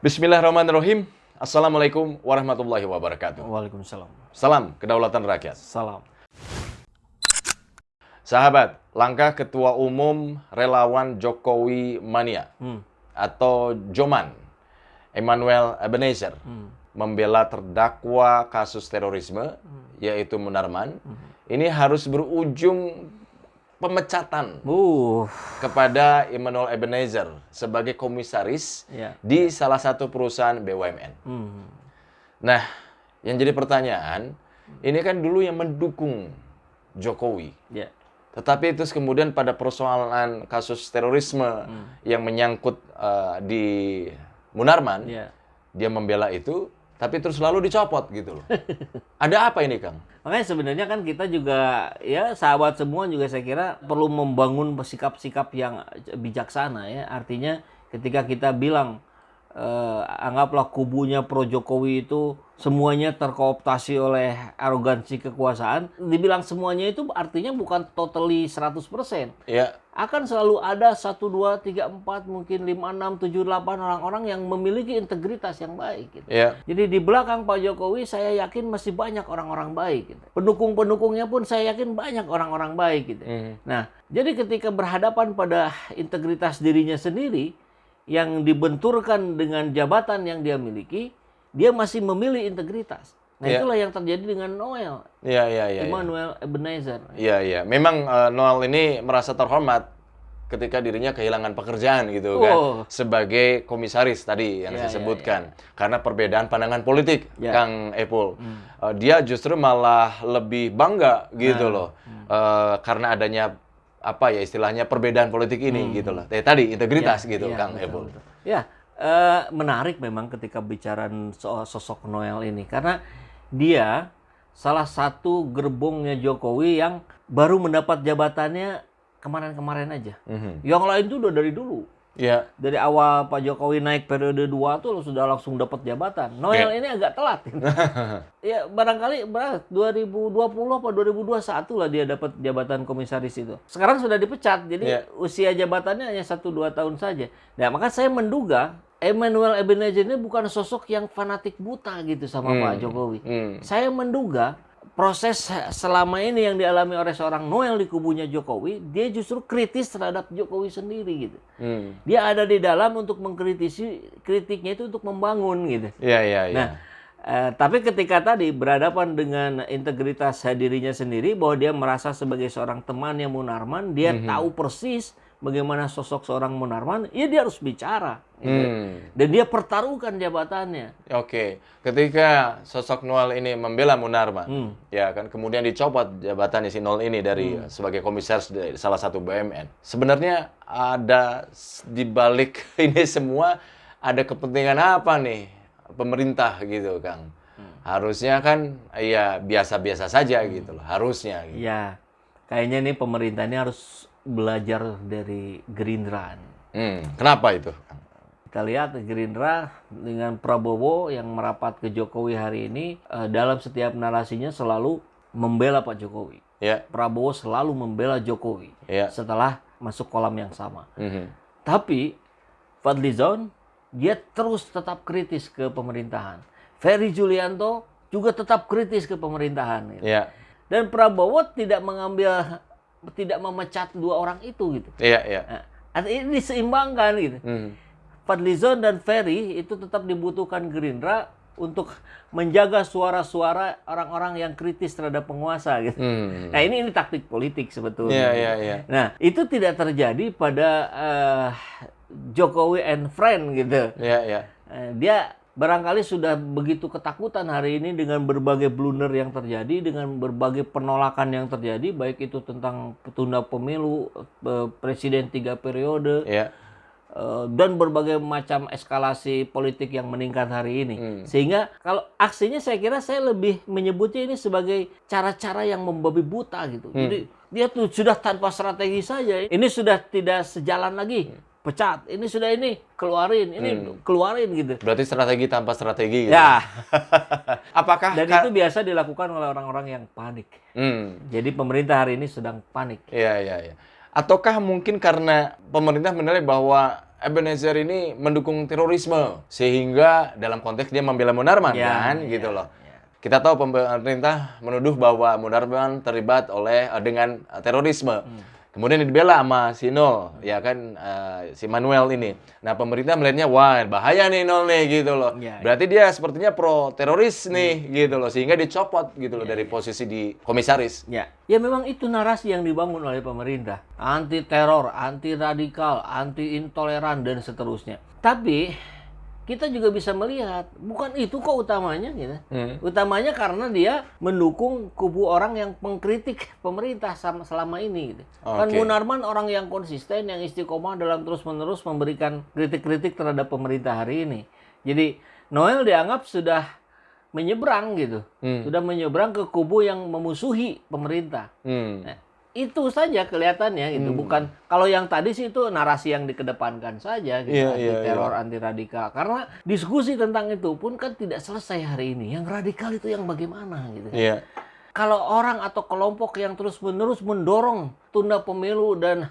Bismillahirrahmanirrahim. Assalamualaikum warahmatullahi wabarakatuh. Waalaikumsalam. Salam kedaulatan rakyat. Salam. Sahabat, langkah Ketua Umum Relawan Jokowi Mania atau Joman, Emmanuel Ebenezer, membela terdakwa kasus terorisme, yaitu Munarman, ini harus berujung pemecatan kepada Emmanuel Ebenezer sebagai komisaris di salah satu perusahaan BUMN. Nah, yang jadi pertanyaan, ini kan dulu yang mendukung Jokowi. Tetapi itu kemudian pada persoalan kasus terorisme yang menyangkut di Munarman, dia membela itu, tapi terus lalu dicopot gitu loh. Ada apa ini, Kang? Makanya sebenarnya kan kita juga, ya sahabat semua juga saya kira perlu membangun sikap-sikap yang bijaksana ya. Artinya ketika kita bilang, anggaplah kubunya pro Jokowi itu semuanya terkooptasi oleh arogansi kekuasaan. Dibilang semuanya itu artinya bukan totally 100%. Ya. Akan selalu ada 1, 2, 3, 4, mungkin 5, 6, 7, 8 orang-orang yang memiliki integritas yang baik. Gitu. Jadi di belakang Pak Jokowi saya yakin masih banyak orang-orang baik. Gitu. Pendukung-pendukungnya pun saya yakin banyak orang-orang baik. Gitu. Nah, jadi ketika berhadapan pada integritas dirinya sendiri, yang dibenturkan dengan jabatan yang dia miliki, dia masih memilih integritas. Nah, itulah yang terjadi dengan Noel. Emmanuel Ebenezer. Iya. Memang Noel ini merasa terhormat ketika dirinya kehilangan pekerjaan gitu kan. Sebagai komisaris tadi yang saya sebutkan. Karena perbedaan pandangan politik, Kang Epul. Dia justru malah lebih bangga gitu loh. Karena adanya apa ya istilahnya perbedaan politik ini gitu loh. Tadi integritas gitu, Kang Epul. Menarik memang ketika bicara soal sosok Noel ini. Karena dia salah satu gerbongnya Jokowi yang baru mendapat jabatannya kemarin-kemarin aja. Yang lain tuh udah dari dulu. Dari awal Pak Jokowi naik periode 2 tuh sudah langsung dapat jabatan. Noel ini agak telat. Ya barangkali 2020 atau 2021 lah dia dapat jabatan komisaris itu. Sekarang sudah dipecat, jadi usia jabatannya hanya 1-2 tahun saja. Nah, maka saya menduga Emmanuel Ebenezer ini bukan sosok yang fanatik buta gitu sama Pak Jokowi. Saya menduga proses selama ini yang dialami oleh seorang Noel di kubunya Jokowi, dia justru kritis terhadap Jokowi sendiri gitu. Dia ada di dalam untuk mengkritisi, kritiknya itu untuk membangun gitu. Nah, tapi ketika tadi berhadapan dengan integritas dirinya sendiri, bahwa dia merasa sebagai seorang temannya Munarman, dia tahu persis bagaimana sosok seorang Munarman, ya dia harus bicara. Dan dia pertaruhkan jabatannya. Ketika sosok Noel ini membela Munarman, ya kan, kemudian dicopot jabatannya si Noel ini dari sebagai komisaris dari salah satu BUMN. Sebenarnya ada di balik ini semua ada kepentingan apa nih pemerintah gitu, Kang? Harusnya kan ya biasa-biasa saja gitu loh, harusnya. Gitu. Ya, kayaknya nih pemerintah ini harus belajar dari Gerindra. Kenapa itu? Kita lihat Gerindra dengan Prabowo yang merapat ke Jokowi hari ini, dalam setiap narasinya selalu membela Pak Jokowi. Prabowo selalu membela Jokowi setelah masuk kolam yang sama. Tapi Fadlizon dia terus tetap kritis ke pemerintahan. Ferry Julianto juga tetap kritis ke pemerintahan. Dan Prabowo tidak memecat dua orang itu gitu. Nah, ini diseimbangkan gitu. Fadlizon dan Ferry itu tetap dibutuhkan Gerindra untuk menjaga suara-suara orang-orang yang kritis terhadap penguasa gitu. Nah, ini taktik politik sebetulnya. Nah, itu tidak terjadi pada Jokowi and friend gitu. Dia barangkali sudah begitu ketakutan hari ini dengan berbagai blunder yang terjadi, dengan berbagai penolakan yang terjadi, baik itu tentang tunda pemilu, presiden 3 periode, dan berbagai macam eskalasi politik yang meningkat hari ini. Sehingga kalau aksinya saya kira saya lebih menyebutnya ini sebagai cara-cara yang membabi buta gitu. Jadi dia tuh sudah tanpa strategi saja. Ini sudah tidak sejalan lagi. Pecat, ini sudah ini, keluarin, ini keluarin gitu. Berarti strategi tanpa strategi gitu. Ya. Apakah dan itu biasa dilakukan oleh orang-orang yang panik. Jadi pemerintah hari ini sedang panik. Ataukah mungkin karena pemerintah menilai bahwa Ebenezer ini mendukung terorisme, sehingga dalam konteks dia membela Munarman kan, gitu loh. Kita tahu pemerintah menuduh bahwa Munarman terlibat dengan terorisme. Kemudian dibela sama si Nol, ya kan, si Manuel ini. Nah, pemerintah melihatnya, wah bahaya nih Nol nih, gitu loh. Berarti dia sepertinya pro teroris nih, gitu loh. Sehingga dicopot gitu loh dari posisi di komisaris. Ya, memang itu narasi yang dibangun oleh pemerintah. Anti teror, anti radikal, anti intoleran dan seterusnya. Tapi kita juga bisa melihat bukan itu kok utamanya gitu. Utamanya karena dia mendukung kubu orang yang mengkritik pemerintah selama ini gitu. Kan Munarman orang yang konsisten, yang istiqomah dalam terus-menerus memberikan kritik-kritik terhadap pemerintah hari ini. Jadi Noel dianggap sudah menyeberang gitu. Sudah menyeberang ke kubu yang memusuhi pemerintah. Nah, itu saja kelihatannya gitu. Bukan kalau yang tadi sih itu narasi yang dikedepankan saja gitu, anti teror, anti radikal. Karena diskusi tentang itu pun kan tidak selesai hari ini. Yang radikal itu yang bagaimana gitu. Kalau orang atau kelompok yang terus-menerus mendorong tunda pemilu dan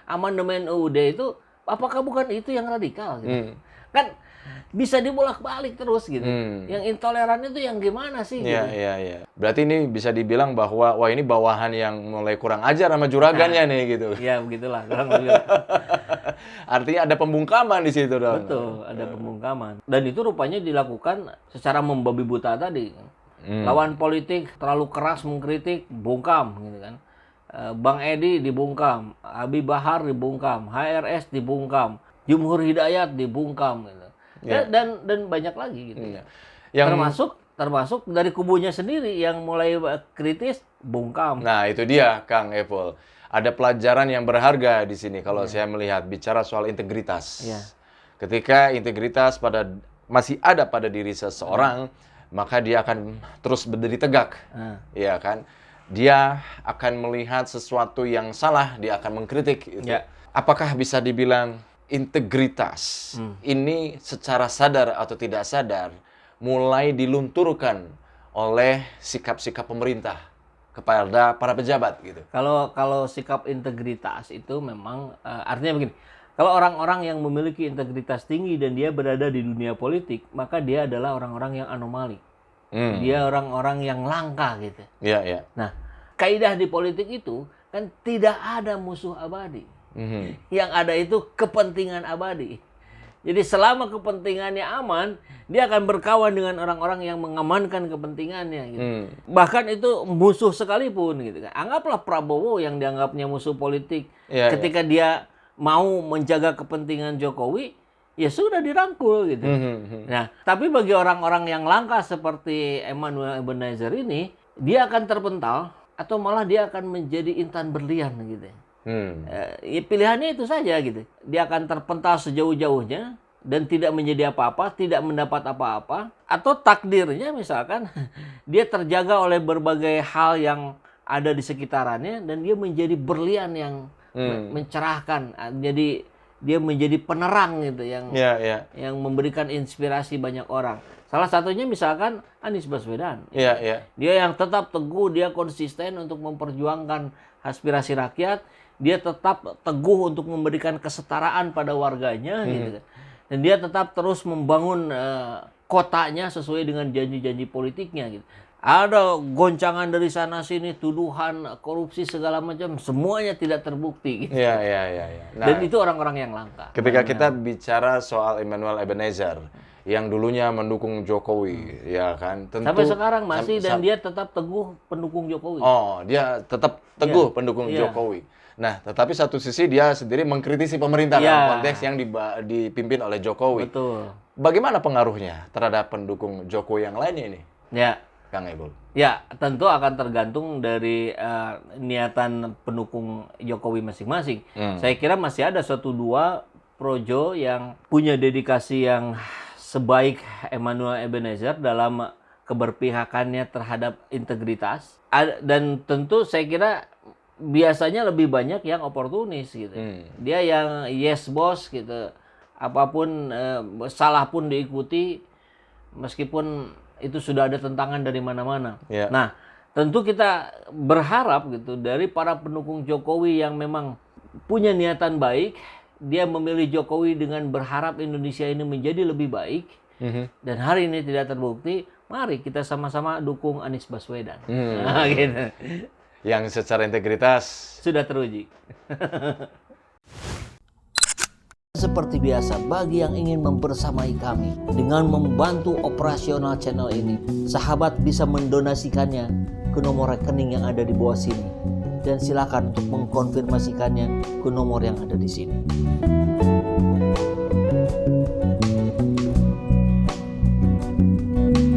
amandemen UUD itu, apakah bukan itu yang radikal gitu? Kan bisa dibolak-balik terus gitu. Yang intoleran itu yang gimana sih? Gitu. Iya. Berarti ini bisa dibilang bahwa wah ini bawahan yang mulai kurang ajar sama juragannya nih gitu. Iya begitulah. Artinya ada pembungkaman di situ dong. Betul, ada pembungkaman. Dan itu rupanya dilakukan secara membabi buta tadi. Lawan politik terlalu keras mengkritik, bungkam gitu kan. Bang Edi dibungkam, Abi Bahar dibungkam, HRS dibungkam, Jumhur Hidayat dibungkam gitu. Dan banyak lagi gitu. Yang termasuk dari kubunya sendiri yang mulai kritis, bungkam. Nah, itu dia Kang Epul. Ada pelajaran yang berharga di sini kalau saya melihat bicara soal integritas. Ketika integritas masih ada pada diri seseorang, maka dia akan terus berdiri tegak. Ya kan? Dia akan melihat sesuatu yang salah, dia akan mengkritik itu. Apakah bisa dibilang integritas ini secara sadar atau tidak sadar mulai dilunturkan oleh sikap-sikap pemerintah kepada para pejabat gitu. Kalau sikap integritas itu memang artinya begini. Kalau orang-orang yang memiliki integritas tinggi dan dia berada di dunia politik, maka dia adalah orang-orang yang anomali. Dia orang-orang yang langka gitu. Nah, kaidah di politik itu kan tidak ada musuh abadi. Yang ada itu kepentingan abadi. Jadi selama kepentingannya aman, dia akan berkawan dengan orang-orang yang mengamankan kepentingannya. Gitu. Bahkan itu musuh sekalipun. Gitu. Anggaplah Prabowo yang dianggapnya musuh politik. Ketika dia mau menjaga kepentingan Jokowi, ya sudah dirangkul. Gitu. Nah, tapi bagi orang-orang yang langka seperti Emmanuel Ebenezer ini, dia akan terpental atau malah dia akan menjadi intan berlian. Gitu. Pilihannya itu saja gitu. Dia akan terpental sejauh-jauhnya dan tidak menjadi apa-apa, tidak mendapat apa-apa, atau takdirnya misalkan dia terjaga oleh berbagai hal yang ada di sekitarannya dan dia menjadi berlian yang mencerahkan. Jadi dia menjadi penerang gitu yang memberikan inspirasi banyak orang. Salah satunya misalkan Anies Baswedan. Dia yang tetap teguh, dia konsisten untuk memperjuangkan aspirasi rakyat. Dia tetap teguh untuk memberikan kesetaraan pada warganya, gitu. Dan dia tetap terus membangun kotanya sesuai dengan janji-janji politiknya, gitu. Ada goncangan dari sana sini, tuduhan korupsi segala macam, semuanya tidak terbukti. Gitu. Nah, dan itu orang-orang yang langka. Ketika kita bicara soal Emmanuel Ebenezer yang dulunya mendukung Jokowi, ya kan? Tentu sampai sekarang masih dan dia tetap teguh pendukung Jokowi. Oh, dia tetap teguh pendukung Jokowi. Nah, tetapi satu sisi dia sendiri mengkritisi pemerintah dalam konteks yang dipimpin oleh Jokowi. Betul. Bagaimana pengaruhnya terhadap pendukung Jokowi yang lainnya ini? Kang Ebul. Ya, tentu akan tergantung dari niatan pendukung Jokowi masing-masing. Saya kira masih ada 1-2 projo yang punya dedikasi yang sebaik Emmanuel Ebenezer dalam keberpihakannya terhadap integritas. Dan tentu saya kira biasanya lebih banyak yang oportunis gitu. Dia yang yes boss gitu. Apapun salah pun diikuti meskipun itu sudah ada tentangan dari mana-mana. Nah, tentu kita berharap gitu dari para pendukung Jokowi yang memang punya niatan baik, dia memilih Jokowi dengan berharap Indonesia ini menjadi lebih baik, dan hari ini tidak terbukti, mari kita sama-sama dukung Anies Baswedan. Nah, gitu. Yang secara integritas Sudah teruji. Seperti biasa, bagi yang ingin membersamai kami dengan membantu operasional channel ini, sahabat bisa mendonasikannya ke nomor rekening yang ada di bawah sini. Dan silakan untuk mengkonfirmasikannya ke nomor yang ada di sini.